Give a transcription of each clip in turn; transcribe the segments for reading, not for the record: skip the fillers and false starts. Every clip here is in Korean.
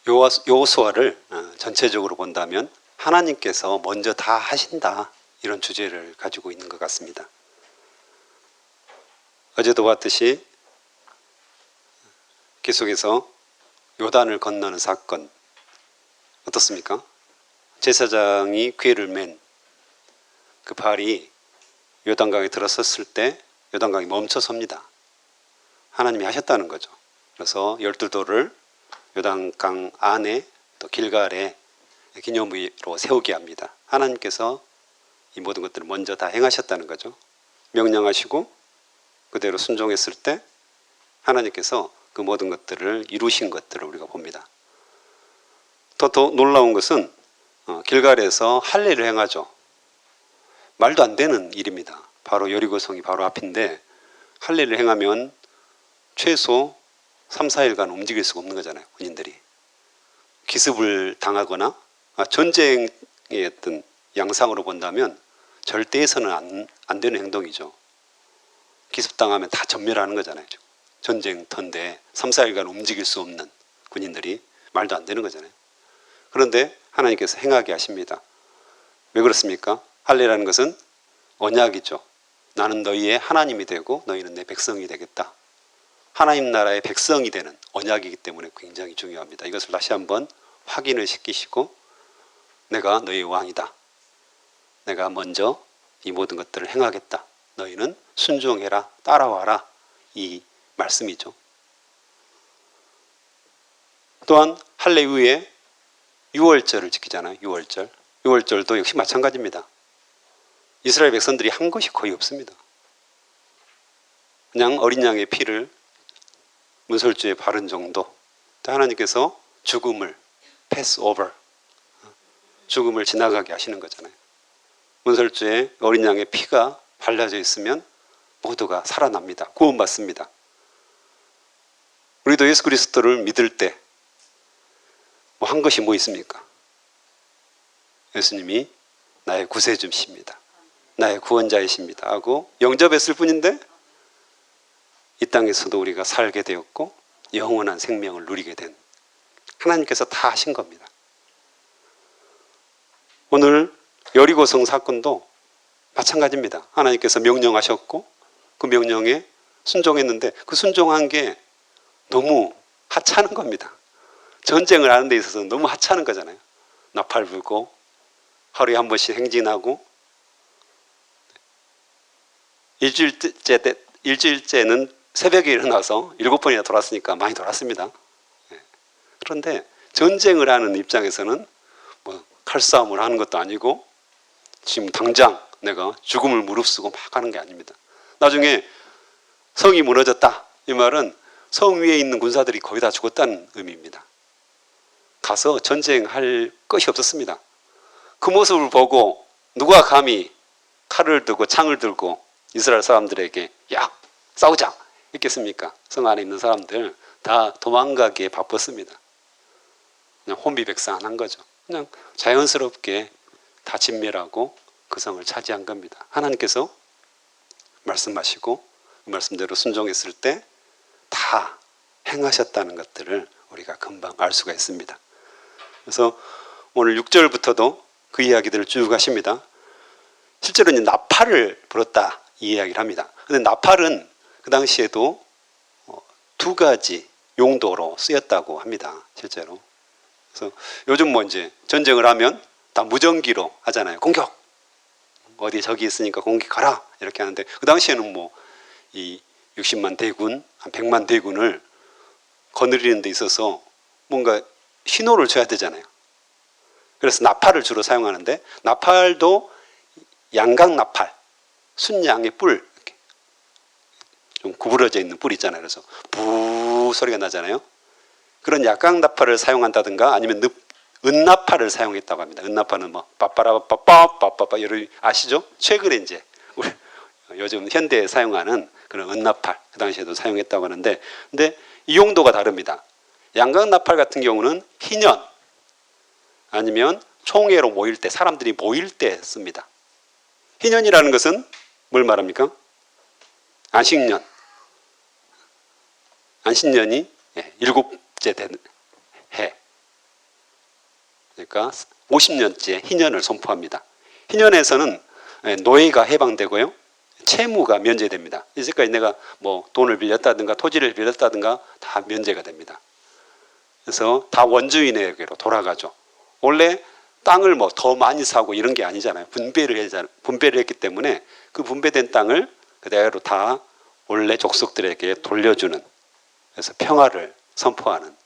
여호수아를 전체적으로 본다면 하나님께서 먼저 다 하신다, 이런 주제를 가지고 있는 것 같습니다. 어제도 봤듯이 계속해서 요단을 건너는 사건 어떻습니까? 제사장이 궤를 맨 그 발이 요단강에 들어섰을 때 요단강이 멈춰섭니다. 하나님이 하셨다는 거죠. 그래서 12돌을 요단강 안에 또 길갈에 기념비로 세우게 합니다. 하나님께서 이 모든 것들을 먼저 다 행하셨다는 거죠. 명령하시고 그대로 순종했을 때 하나님께서 그 모든 것들을 이루신 것들을 우리가 봅니다. 더 놀라운 것은 길갈에서 할례를 행하죠. 말도 안 되는 일입니다. 바로 여리고성이 바로 앞인데 할례를 행하면 최소 3, 4일간 움직일 수가 없는 거잖아요. 군인들이. 기습을 당하거나 전쟁의 어떤 양상으로 본다면 절대 해서는 안 되는 행동이죠. 기습당하면 다 전멸하는 거잖아요. 전쟁터인데 3, 4일간 움직일 수 없는 군인들이 말도 안 되는 거잖아요. 그런데 하나님께서 행하게 하십니다. 왜 그렇습니까? 할례라는 것은 언약이죠. 나는 너희의 하나님이 되고 너희는 내 백성이 되겠다. 하나님 나라의 백성이 되는 언약이기 때문에 굉장히 중요합니다. 이것을 다시 한번 확인을 시키시고 내가 너희의 왕이다. 내가 먼저 이 모든 것들을 행하겠다. 너희는 순종해라. 따라와라. 이 말씀이죠. 또한 할례 이후에 유월절을 지키잖아요. 유월절. 유월절도 역시 마찬가지입니다. 이스라엘 백성들이 한 것이 거의 없습니다. 그냥 어린 양의 피를 문설주에 바른 정도. 하나님께서 죽음을 패스 오버, 죽음을 지나가게 하시는 거잖아요. 문설주에 어린 양의 피가 발라져 있으면 모두가 살아납니다. 구원받습니다. 우리도 예수 그리스도를 믿을 때 한 것이 뭐 있습니까? 예수님이 나의 구세주십니다. 나의 구원자이십니다 하고 영접했을 뿐인데 이 땅에서도 우리가 살게 되었고 영원한 생명을 누리게 된 하나님께서 다 하신 겁니다. 오늘 여리고성 사건도 마찬가지입니다. 하나님께서 명령하셨고 그 명령에 순종했는데 그 순종한 게 너무 하찮은 겁니다. 전쟁을 하는 데 있어서 너무 하찮은 거잖아요. 나팔 불고 하루에 한 번씩 행진하고 일주일째는 새벽에 일어나서 7번이나 돌았으니까 많이 돌았습니다. 그런데 전쟁을 하는 입장에서는 뭐 칼싸움을 하는 것도 아니고 지금 당장 내가 죽음을 무릅쓰고 막 하는 게 아닙니다. 나중에 성이 무너졌다. 이 말은 성 위에 있는 군사들이 거의 다 죽었다는 의미입니다. 가서 전쟁할 것이 없었습니다. 그 모습을 보고 누가 감히 칼을 들고 창을 들고 이스라엘 사람들에게 야 싸우자 있겠습니까? 성 안에 있는 사람들 다 도망가기에 바빴습니다. 그냥 혼비백산한 거죠. 그냥 자연스럽게 다 진멸하고 그 성을 차지한 겁니다. 하나님께서 말씀하시고 그 말씀대로 순종했을 때 다 행하셨다는 것들을 우리가 금방 알 수가 있습니다. 그래서 오늘 6절부터도 그 이야기들을 쭉 하십니다. 실제로 이제 나팔을 불었다 이 이야기를 합니다. 그런데 나팔은 그 당시에도 두 가지 용도로 쓰였다고 합니다. 실제로. 그래서 요즘 뭐 이제 전쟁을 하면 다 무전기로 하잖아요. 공격! 어디 적이 있으니까 공격하라! 이렇게 하는데 그 당시에는 뭐 이 60만 대군, 한 100만 대군을 거느리는 데 있어서 뭔가 신호를 줘야 되잖아요. 그래서 나팔을 주로 사용하는데 나팔도 양각 나팔, 순양의 뿔 이렇게 좀 구부러져 있는 뿔 있잖아요. 그래서 부 소리가 나잖아요. 그런 양각 나팔을 사용한다든가 아니면 은나팔을 사용했다고 합니다. 은나팔은 뭐 빠빠라빠빠빠빠빠 여러분 아시죠? 최근에 이제 우리 요즘 현대에 사용하는 그런 은나팔 그 당시에도 사용했다고 하는데 근데 이 용도가 다릅니다. 양각 나팔 같은 경우는 희년 아니면 총회로 모일 때 사람들이 모일 때 씁니다. 희년이라는 것은 뭘 말합니까? 안식년. 안식년이 7째 된 해. 그러니까 50년째 희년을 선포합니다. 희년에서는 노예가 해방되고요. 채무가 면제됩니다. 이제까지 내가 뭐 돈을 빌렸다든가 토지를 빌렸다든가 다 면제가 됩니다. 그래서 다 원주인에게로 돌아가죠. 원래 땅을 뭐 더 많이 사고 이런 게 아니잖아요. 분배를 했기 때문에 그 분배된 땅을 그대로 다 원래 족속들에게 돌려주는, 그래서 평화를 선포하는.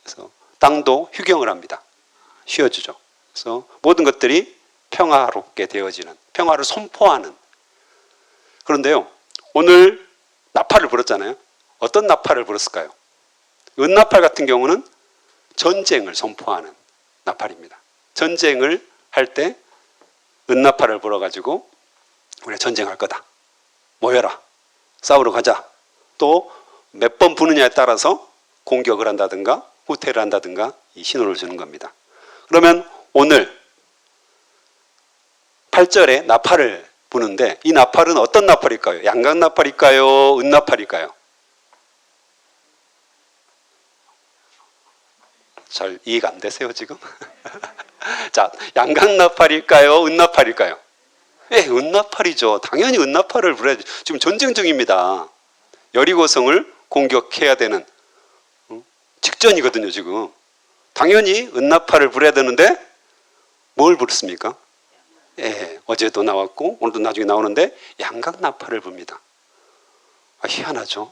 그래서 땅도 휴경을 합니다. 쉬어주죠. 그래서 모든 것들이 평화롭게 되어지는, 평화를 선포하는. 그런데요, 오늘 나팔을 불었잖아요. 어떤 나팔을 불었을까요? 은나팔 같은 경우는 전쟁을 선포하는 나팔입니다. 전쟁을 할 때 은나팔을 불어가지고 우리가 전쟁할 거다. 모여라. 싸우러 가자. 또 몇 번 부느냐에 따라서 공격을 한다든가 후퇴를 한다든가 이 신호를 주는 겁니다. 그러면 오늘 8절에 나팔을 부는데 이 나팔은 어떤 나팔일까요? 양각 나팔일까요? 은나팔일까요? 잘 이해가 안 되세요 지금? 자, 양각 나팔일까요? 은나팔일까요? 예, 은나팔이죠. 당연히 은나팔을 불어야죠. 지금 전쟁 중입니다. 여리고성을 공격해야 되는 직전이거든요 지금. 당연히 은나팔을 불어야 되는데 뭘 부르습니까? 예, 어제도 나왔고 오늘도 나중에 나오는데 양각 나팔을 붑니다. 아, 희한하죠.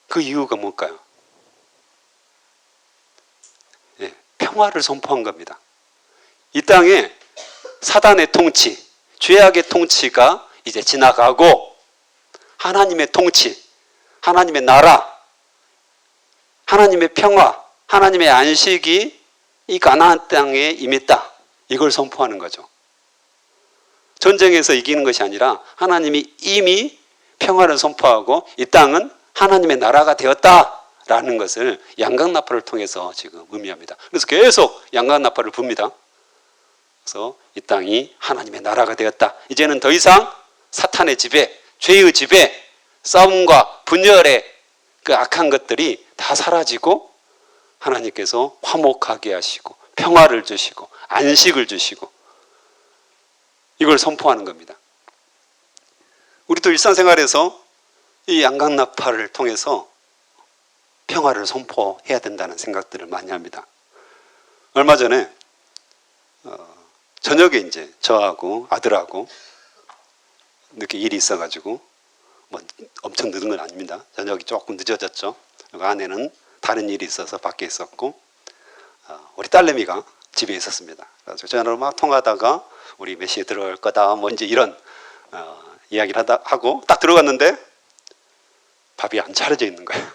그 이유가 뭘까요? 예, 평화를 선포한 겁니다. 이 땅에 사단의 통치, 죄악의 통치가 이제 지나가고 하나님의 통치, 하나님의 나라, 하나님의 평화, 하나님의 안식이 이 가나안 땅에 임했다. 이걸 선포하는 거죠. 전쟁에서 이기는 것이 아니라 하나님이 이미 평화를 선포하고 이 땅은 하나님의 나라가 되었다라는 것을 양각나팔을 통해서 지금 의미합니다. 그래서 계속 양각나팔을 붑니다. 그래서 이 땅이 하나님의 나라가 되었다. 이제는 더 이상 사탄의 지배, 죄의 지배, 싸움과 분열의 그 악한 것들이 다 사라지고 하나님께서 화목하게 하시고 평화를 주시고 안식을 주시고 이걸 선포하는 겁니다. 우리도 일상생활에서 이 양각나팔을 통해서 평화를 선포해야 된다는 생각들을 많이 합니다. 얼마 전에 저녁에 이제 저하고 아들하고 늦게 일이 있어가지고 뭐 엄청 늦은 건 아닙니다. 저녁이 조금 늦어졌죠. 그리고 아내는 다른 일이 있어서 밖에 있었고 우리 딸내미가 집에 있었습니다. 그래서 전화로 막 통화하다가 우리 몇 시에 들어갈 거다 뭔지 이런 이야기를 하고 딱 들어갔는데 밥이 안 차려져 있는 거예요.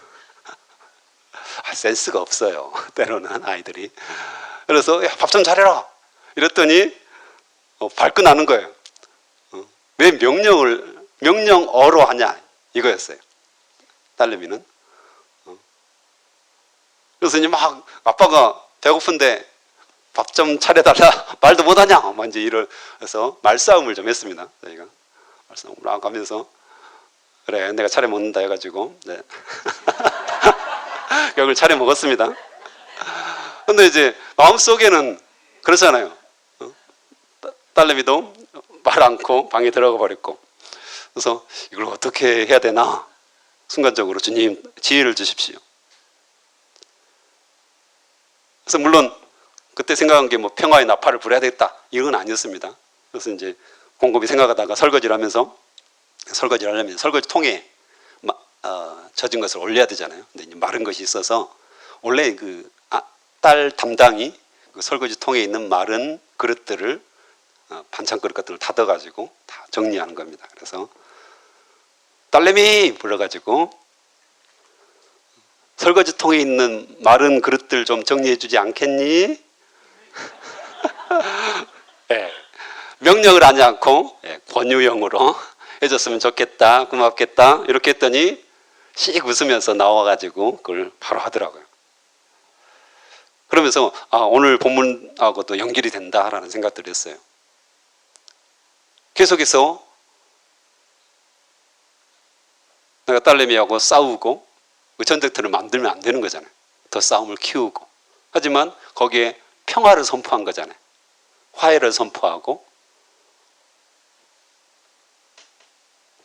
센스가 없어요. 때로는 아이들이. 그래서 밥 좀 잘해라 이랬더니 발끈하는 거예요. 왜 명령어로 하냐 이거였어요. 딸내미는. 그래서 이제 막 아빠가 배고픈데 밥 좀 차려달라 말도 못하냐 막 이제 이래서 말싸움을 좀 했습니다. 저희가 말싸움을 막 하면서 그래 내가 차려 먹는다 해가지고 네. 결국 차려 먹었습니다. 근데 이제 마음속에는 그렇잖아요. 딸내미도 말 않고 방에 들어가 버렸고 그래서 이걸 어떻게 해야 되나 순간적으로 주님 지혜를 주십시오. 그래서 물론 그때 생각한 게 뭐 평화의 나팔을 불어야 되겠다 이건 아니었습니다. 그래서 이제 곰곰이 생각하다가 설거지를 하면서 설거지를 하려면 설거지 통에 젖은 것을 올려야 되잖아요. 근데 이제 마른 것이 있어서 원래 그 딸 담당이 그 설거지 통에 있는 마른 그릇들을 반찬 그릇 같은 걸 닫아가지고 다 정리하는 겁니다. 그래서 딸내미 불러가지고 설거지통에 있는 마른 그릇들 좀 정리해 주지 않겠니? 네, 명령을 하지 않고 권유형으로 해줬으면 좋겠다 고맙겠다 이렇게 했더니 씩 웃으면서 나와가지고 그걸 바로 하더라고요. 그러면서 오늘 본문하고도 연결이 된다라는 생각들을 했어요. 계속해서 내가 딸내미하고 싸우고 그 전쟁터를 만들면 안 되는 거잖아요. 더 싸움을 키우고 하지만 거기에 평화를 선포한 거잖아요. 화해를 선포하고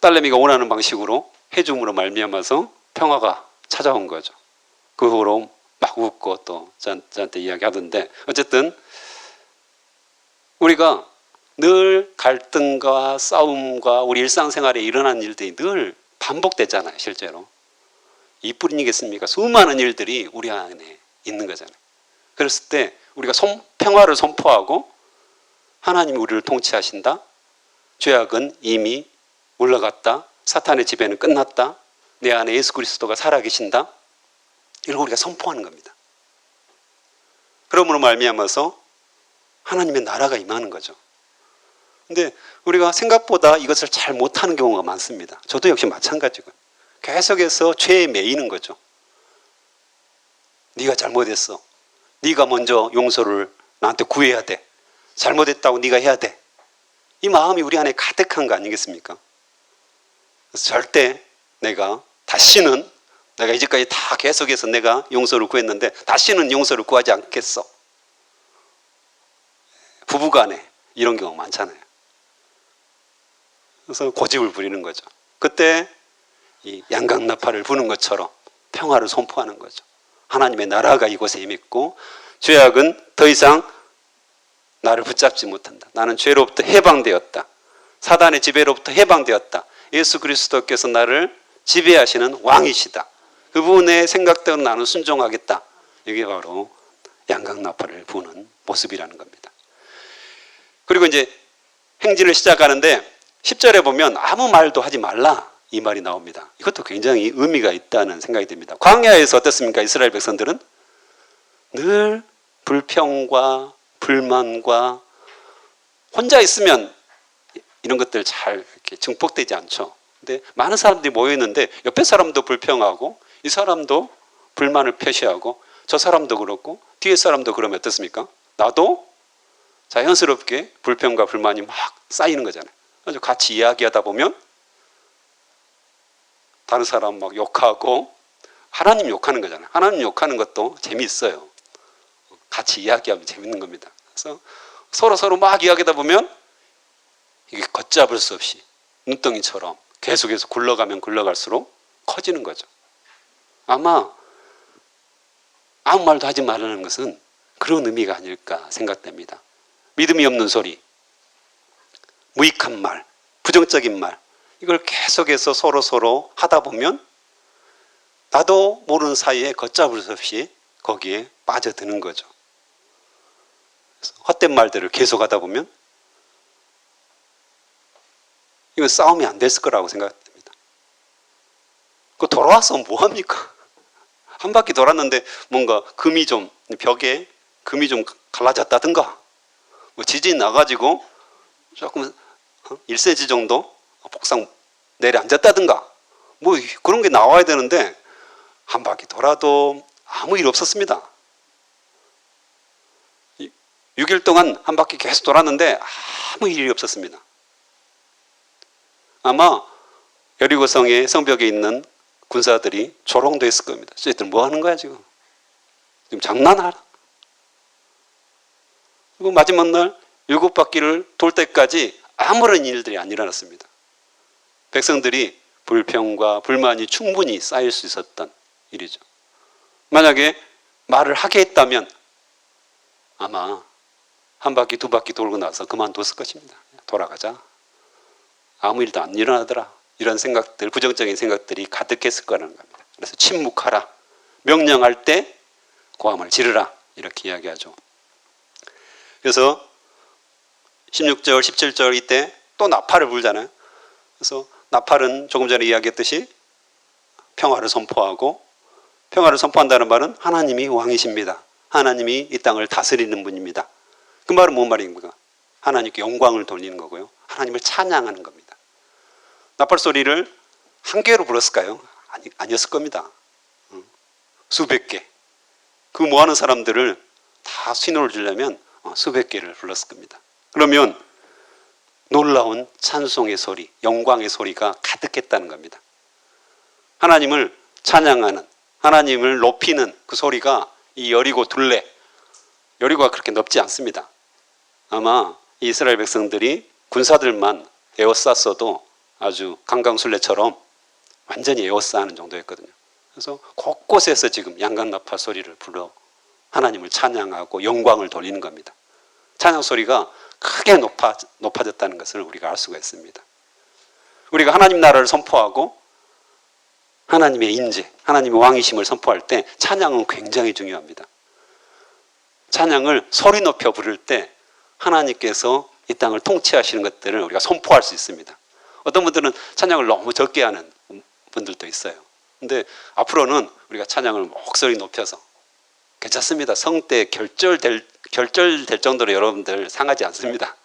딸내미가 원하는 방식으로 해줌으로 말미암아서 평화가 찾아온 거죠. 그 후로 막 웃고 또 저한테 이야기하던데, 어쨌든 우리가 늘 갈등과 싸움과 우리 일상생활에 일어나는 일들이 늘 반복되잖아요. 실제로 이뿐이겠습니까? 수많은 일들이 우리 안에 있는 거잖아요. 그랬을 때 우리가 평화를 선포하고 하나님이 우리를 통치하신다, 죄악은 이미 올라갔다, 사탄의 지배는 끝났다, 내 안에 예수 그리스도가 살아계신다, 이걸 우리가 선포하는 겁니다. 그러므로 말미암아서 하나님의 나라가 임하는 거죠. 근데 우리가 생각보다 이것을 잘 못하는 경우가 많습니다. 저도 역시 마찬가지고요. 계속해서 죄에 매이는 거죠. 네가 잘못했어. 네가 먼저 용서를 나한테 구해야 돼. 잘못했다고 네가 해야 돼. 이 마음이 우리 안에 가득한 거 아니겠습니까? 그래서 절대 내가 다시는, 내가 이제까지 다 계속해서 내가 용서를 구했는데 다시는 용서를 구하지 않겠어. 부부간에 이런 경우 많잖아요. 그래서 고집을 부리는 거죠. 그때 이 양강나팔을 부는 것처럼 평화를 선포하는 거죠. 하나님의 나라가 이곳에 임했고 죄악은 더 이상 나를 붙잡지 못한다. 나는 죄로부터 해방되었다. 사단의 지배로부터 해방되었다. 예수 그리스도께서 나를 지배하시는 왕이시다. 그분의 생각대로 나는 순종하겠다. 이게 바로 양강나팔을 부는 모습이라는 겁니다. 그리고 이제 행진을 시작하는데 10절에 보면 아무 말도 하지 말라, 이 말이 나옵니다. 이것도 굉장히 의미가 있다는 생각이 듭니다. 광야에서 어떻습니까? 이스라엘 백성들은 늘 불평과 불만과, 혼자 있으면 이런 것들 잘 이렇게 증폭되지 않죠. 근데 많은 사람들이 모여 있는데 옆에 사람도 불평하고 이 사람도 불만을 표시하고 저 사람도 그렇고 뒤에 사람도 그러면 어떻습니까? 나도 자연스럽게 불평과 불만이 막 쌓이는 거잖아요. 그래서 같이 이야기하다 보면 다른 사람 막 욕하고, 하나님 욕하는 거잖아요. 하나님 욕하는 것도 재미있어요. 같이 이야기하면 재밌는 겁니다. 그래서 서로 막 이야기하다 보면 이게 걷잡을 수 없이 눈덩이처럼 계속해서 굴러가면 굴러갈수록 커지는 거죠. 아마 아무 말도 하지 말라는 것은 그런 의미가 아닐까 생각됩니다. 믿음이 없는 소리, 무익한 말, 부정적인 말, 이걸 계속해서 서로 하다 보면 나도 모르는 사이에 걷잡을 수 없이 거기에 빠져드는 거죠. 헛된 말들을 계속하다 보면 이건 싸움이 안 됐을 거라고 생각됩니다. 그 돌아와서 뭐합니까? 한 바퀴 돌았는데 뭔가 금이 좀, 벽에 금이 좀 갈라졌다든가, 뭐 지진이 나가지고 조금 1cm 정도 폭삭 내려앉았다든가, 뭐 그런 게 나와야 되는데 한 바퀴 돌아도 아무 일 없었습니다. 6일 동안 한 바퀴 계속 돌았는데 아무 일이 없었습니다. 아마 여리고성의 성벽에 있는 군사들이 조롱됐을 겁니다. 쟤들 뭐 하는 거야 지금? 지금 장난하라. 그리고 마지막 날 7바퀴를 돌 때까지 아무런 일들이 안 일어났습니다. 백성들이 불평과 불만이 충분히 쌓일 수 있었던 일이죠. 만약에 말을 하게 했다면 아마 한 바퀴 두 바퀴 돌고 나서 그만뒀을 것입니다. 돌아가자. 아무 일도 안 일어나더라. 이런 생각들, 부정적인 생각들이 가득했을 거라는 겁니다. 그래서 침묵하라. 명령할 때 고함을 지르라. 이렇게 이야기하죠. 그래서 16절, 17절 이때 또 나팔을 불잖아요. 그래서 나팔은 조금 전에 이야기했듯이 평화를 선포하고, 평화를 선포한다는 말은 하나님이 왕이십니다. 하나님이 이 땅을 다스리는 분입니다. 그 말은 뭔 말입니까? 하나님께 영광을 돌리는 거고요. 하나님을 찬양하는 겁니다. 나팔 소리를 한 개로 불었을까요? 아니었을 겁니다. 수백 개. 그 모아놓은 사람들을 다 신호를 주려면 수백 개를 불렀을 겁니다. 그러면 놀라운 찬송의 소리, 영광의 소리가 가득했다는 겁니다. 하나님을 찬양하는, 하나님을 높이는 그 소리가 이 여리고 둘레, 여리고가 그렇게 넓지 않습니다. 아마 이스라엘 백성들이 군사들만 에워쌌어도 아주 강강술래처럼 완전히 에워싸는 정도였거든요. 그래서 곳곳에서 지금 양강나팔 소리를 불러 하나님을 찬양하고 영광을 돌리는 겁니다. 찬양 소리가 크게 높아졌다는 것을 우리가 알 수가 있습니다. 우리가 하나님 나라를 선포하고 하나님의 인재, 하나님의 왕이심을 선포할 때 찬양은 굉장히 중요합니다. 찬양을 소리 높여 부를 때 하나님께서 이 땅을 통치하시는 것들을 우리가 선포할 수 있습니다. 어떤 분들은 찬양을 너무 적게 하는 분들도 있어요. 근데 앞으로는 우리가 찬양을 목소리 높여서 괜찮습니다. 성 때 결절될 정도로 여러분들 상하지 않습니다.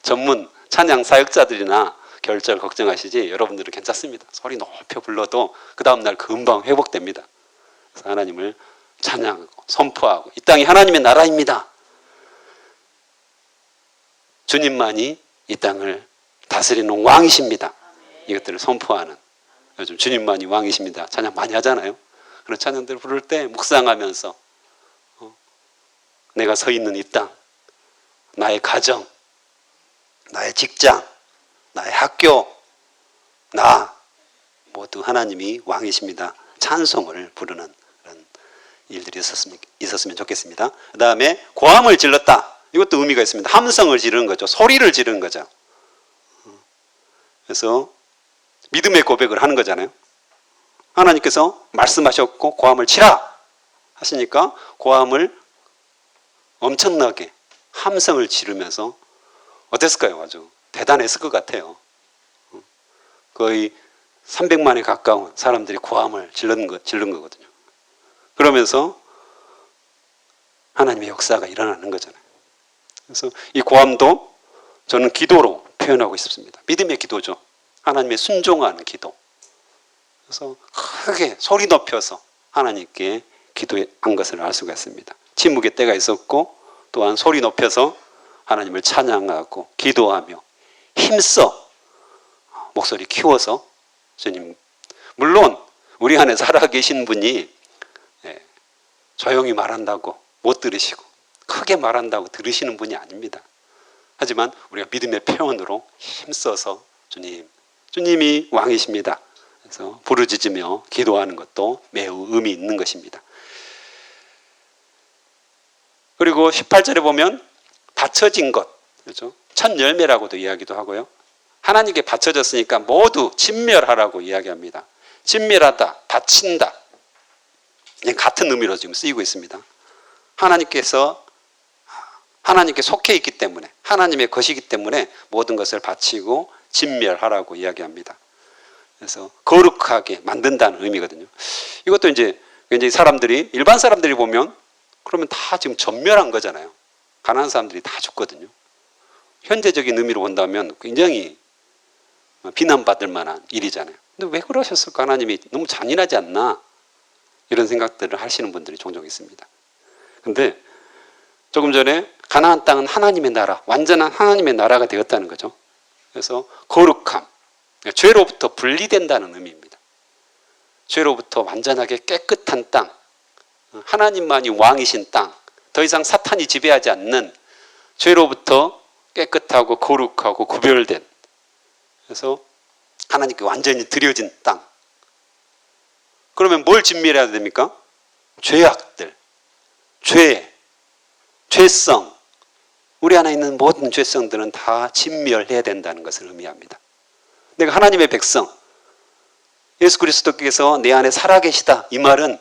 전문 찬양 사역자들이나 결절 걱정하시지 여러분들은 괜찮습니다. 소리 높여 불러도 그 다음날 금방 회복됩니다. 그래서 하나님을 찬양하고 선포하고 이 땅이 하나님의 나라입니다. 주님만이 이 땅을 다스리는 왕이십니다. 이것들을 선포하는, 요즘 주님만이 왕이십니다. 찬양 많이 하잖아요. 그런 찬양들을 부를 때 묵상하면서 내가 서 있는 이 땅, 나의 가정, 나의 직장, 나의 학교, 나 모두 하나님이 왕이십니다. 찬송을 부르는 그런 일들이 있었으면 좋겠습니다. 그 다음에 고함을 질렀다. 이것도 의미가 있습니다. 함성을 지르는 거죠. 소리를 지르는 거죠. 그래서 믿음의 고백을 하는 거잖아요. 하나님께서 말씀하셨고 고함을 치라 하시니까 고함을 엄청나게 함성을 지르면서 어땠을까요? 아주 대단했을 것 같아요. 거의 300만에 가까운 사람들이 고함을 지른 거거든요. 그러면서 하나님의 역사가 일어나는 거잖아요. 그래서 이 고함도 저는 기도로 표현하고 싶습니다. 믿음의 기도죠. 하나님의 순종하는 기도. 그래서 크게 소리 높여서 하나님께 기도한 것을 알 수가 있습니다. 침묵의 때가 있었고 또한 소리 높여서 하나님을 찬양하고 기도하며 힘써 목소리 키워서 주님, 물론 우리 안에 살아계신 분이 조용히 말한다고 못 들으시고 크게 말한다고 들으시는 분이 아닙니다. 하지만 우리가 믿음의 표현으로 힘써서 주님이 왕이십니다. 그래서 부르짖으며 기도하는 것도 매우 의미 있는 것입니다. 그리고 18절에 보면 바쳐진 것, 그렇죠? 첫 열매라고도 이야기도 하고요. 하나님께 바쳐졌으니까 모두 진멸하라고 이야기합니다. 진멸하다, 바친다. 같은 의미로 지금 쓰이고 있습니다. 하나님께 속해 있기 때문에, 하나님의 것이기 때문에 모든 것을 바치고 진멸하라고 이야기합니다. 그래서 거룩하게 만든다는 의미거든요. 이것도 이제 굉장히 일반 사람들이 보면 그러면 다 지금 전멸한 거잖아요. 가난한 사람들이 다 죽거든요. 현재적인 의미로 본다면 굉장히 비난받을 만한 일이잖아요. 근데 왜 그러셨을까? 하나님이 너무 잔인하지 않나? 이런 생각들을 하시는 분들이 종종 있습니다. 근데 조금 전에 가나안 땅은 하나님의 나라, 완전한 하나님의 나라가 되었다는 거죠. 그래서 거룩함, 죄로부터 분리된다는 의미입니다. 죄로부터 완전하게 깨끗한 땅, 하나님만이 왕이신 땅, 더 이상 사탄이 지배하지 않는 죄로부터 깨끗하고 거룩하고 구별된, 그래서 하나님께 완전히 드려진 땅. 그러면 뭘 진멸해야 됩니까? 죄악들, 죄성, 우리 안에 있는 모든 죄성들은 다 진멸해야 된다는 것을 의미합니다. 내가 하나님의 백성, 예수 그리스도께서 내 안에 살아계시다, 이 말은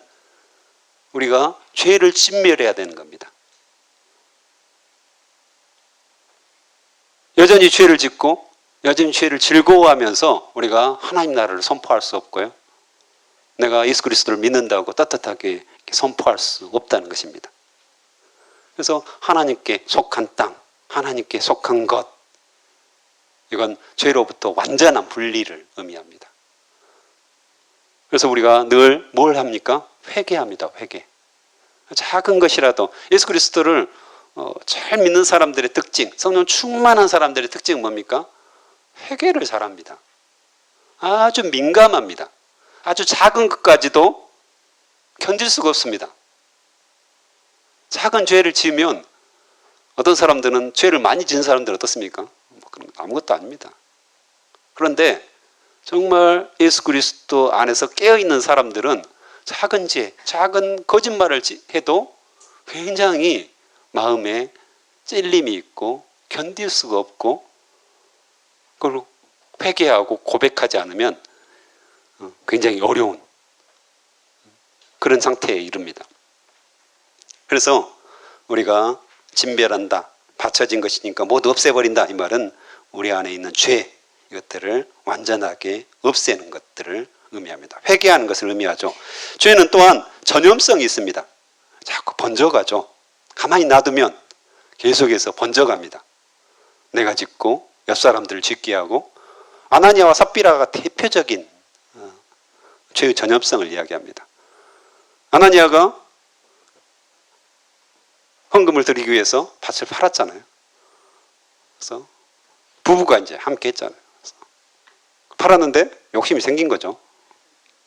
우리가 죄를 진멸해야 되는 겁니다. 여전히 죄를 짓고 여전히 죄를 즐거워하면서 우리가 하나님 나라를 선포할 수 없고요. 내가 예수 그리스도를 믿는다고 떳떳하게 선포할 수 없다는 것입니다. 그래서 하나님께 속한 땅, 하나님께 속한 것, 이건 죄로부터 완전한 분리를 의미합니다. 그래서 우리가 늘 뭘 합니까? 회개합니다. 회개. 작은 것이라도 예수 그리스도를 잘 믿는 사람들의 특징, 성령 충만한 사람들의 특징은 뭡니까? 회개를 잘합니다. 아주 민감합니다. 아주 작은 것까지도 견딜 수가 없습니다. 작은 죄를 지으면 어떤 사람들은 죄를 많이 지은 사람들은 어떻습니까? 아무것도 아닙니다. 그런데 정말 예수 그리스도 안에서 깨어있는 사람들은 작은 죄, 작은 거짓말을 해도 굉장히 마음에 찔림이 있고 견딜 수가 없고 그걸 회개하고 고백하지 않으면 굉장히 어려운 그런 상태에 이릅니다. 그래서 우리가 진멸한다, 받쳐진 것이니까 모두 없애버린다, 이 말은 우리 안에 있는 죄, 이것들을 완전하게 없애는 것들을 의미합니다. 회개하는 것을 의미하죠. 죄는 또한 전염성이 있습니다. 자꾸 번져가죠. 가만히 놔두면 계속해서 번져갑니다. 내가 짓고 옆 사람들을 짓게 하고, 아나니아와 삽비라가 대표적인 죄의 전염성을 이야기합니다. 아나니아가 헌금을 드리기 위해서 밭을 팔았잖아요. 그래서 부부가 이제 함께 했잖아요. 팔았는데 욕심이 생긴 거죠.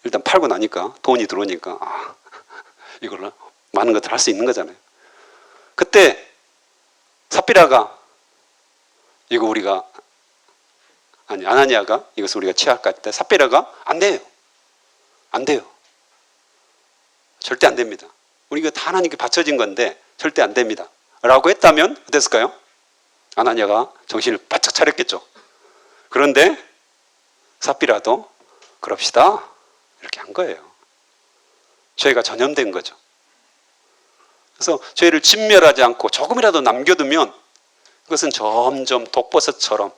일단 팔고 나니까 돈이 들어오니까 이걸로 많은 것들 할 수 있는 거잖아요. 그때 삽비라가 이거 우리가 아나니아가 이것을 우리가 취할까 할 때 삽비라가 안 돼요. 안 돼요. 절대 안 됩니다. 우리가 다 하나님께 바쳐진 건데 절대 안 됩니다. 라고 했다면 어땠을까요? 아나니아가 정신을 바짝 차렸겠죠. 그런데 삽비라도 그럽시다. 이렇게 한 거예요. 죄가 전염된 거죠. 그래서 죄를 진멸하지 않고 조금이라도 남겨두면 그것은 점점 독버섯처럼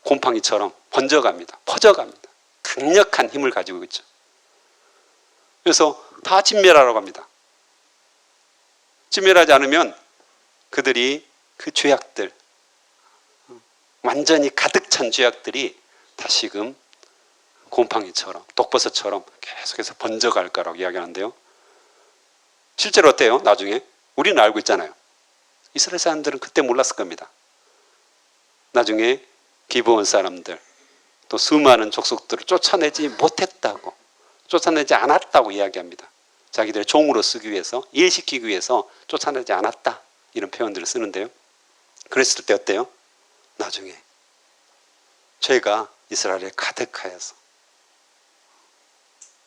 곰팡이처럼 번져갑니다. 퍼져갑니다. 강력한 힘을 가지고 있죠. 그래서 다 진멸하라고 합니다. 진멸하지 않으면 그들이 그 죄악들, 완전히 가득 찬 죄악들이 다시금 곰팡이처럼 독버섯처럼 계속해서 번져갈 거라고 이야기하는데요. 실제로 어때요? 나중에 우리는 알고 있잖아요. 이스라엘 사람들은 그때 몰랐을 겁니다. 나중에 기브온 사람들 또 수많은 족속들을 쫓아내지 못했다고, 쫓아내지 않았다고 이야기합니다. 자기들의 종으로 쓰기 위해서, 일시키기 위해서 쫓아내지 않았다, 이런 표현들을 쓰는데요. 그랬을 때 어때요? 나중에 죄가 이스라엘에 가득하여서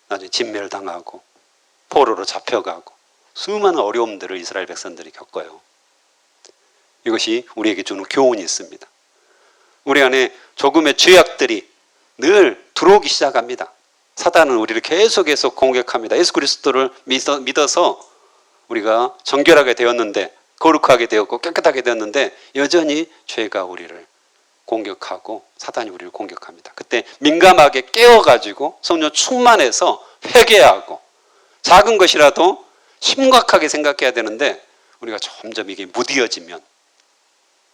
나중에 진멸당하고 포로로 잡혀가고 수많은 어려움들을 이스라엘 백성들이 겪어요. 이것이 우리에게 주는 교훈이 있습니다. 우리 안에 조금의 죄악들이 늘 들어오기 시작합니다. 사단은 우리를 계속해서 공격합니다. 예수 그리스도를 믿어서 우리가 정결하게 되었는데, 거룩하게 되었고 깨끗하게 되었는데 여전히 죄가 우리를 공격하고 사단이 우리를 공격합니다. 그때 민감하게 깨어가지고 성령 충만해서 회개하고 작은 것이라도 심각하게 생각해야 되는데 우리가 점점 이게 무디어지면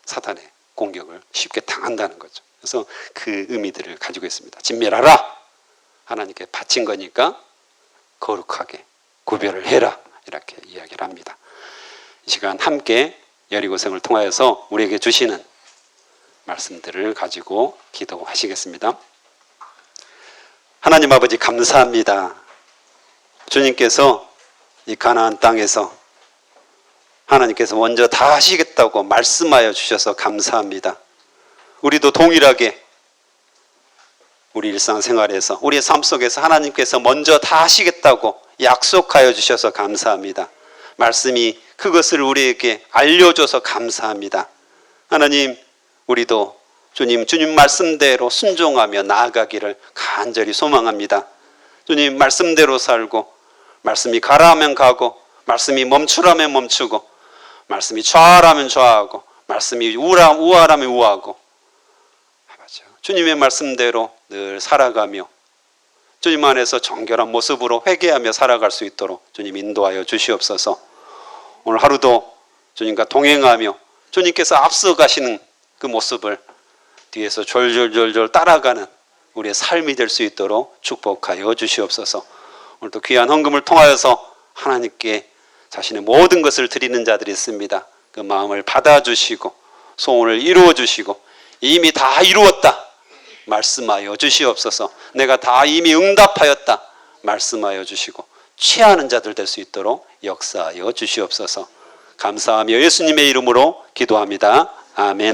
사단의 공격을 쉽게 당한다는 거죠. 그래서 그 의미들을 가지고 있습니다. 진멸하라. 하나님께 바친 거니까 거룩하게 구별을 해라. 이렇게 이야기를 합니다. 이 시간 함께 여리고성을 통하여서 우리에게 주시는 말씀들을 가지고 기도하시겠습니다. 하나님 아버지 감사합니다. 주님께서 이 가나안 땅에서 하나님께서 먼저 다 하시겠다고 말씀하여 주셔서 감사합니다. 우리도 동일하게 우리 일상생활에서 우리의 삶 속에서 하나님께서 먼저 다 하시겠다고 약속하여 주셔서 감사합니다. 말씀이 그것을 우리에게 알려줘서 감사합니다. 하나님, 우리도 주님 말씀대로 순종하며 나아가기를 간절히 소망합니다. 주님 말씀대로 살고, 말씀이 가라 하면 가고, 말씀이 멈추라면 멈추고, 말씀이 좌하라면 좌하고, 말씀이 우하라면 우하고, 주님의 말씀대로 늘 살아가며 주님 안에서 정결한 모습으로 회개하며 살아갈 수 있도록 주님 인도하여 주시옵소서. 오늘 하루도 주님과 동행하며 주님께서 앞서 가시는 그 모습을 뒤에서 졸졸졸졸 따라가는 우리의 삶이 될 수 있도록 축복하여 주시옵소서. 오늘도 귀한 헌금을 통하여서 하나님께 자신의 모든 것을 드리는 자들이 있습니다. 그 마음을 받아주시고 소원을 이루어 주시고 이미 다 이루었다 말씀하여 주시옵소서. 내가 다 이미 응답하였다 말씀하여 주시고 취하는 자들 될 수 있도록 역사하여 주시옵소서. 감사하며 예수님의 이름으로 기도합니다. 아멘.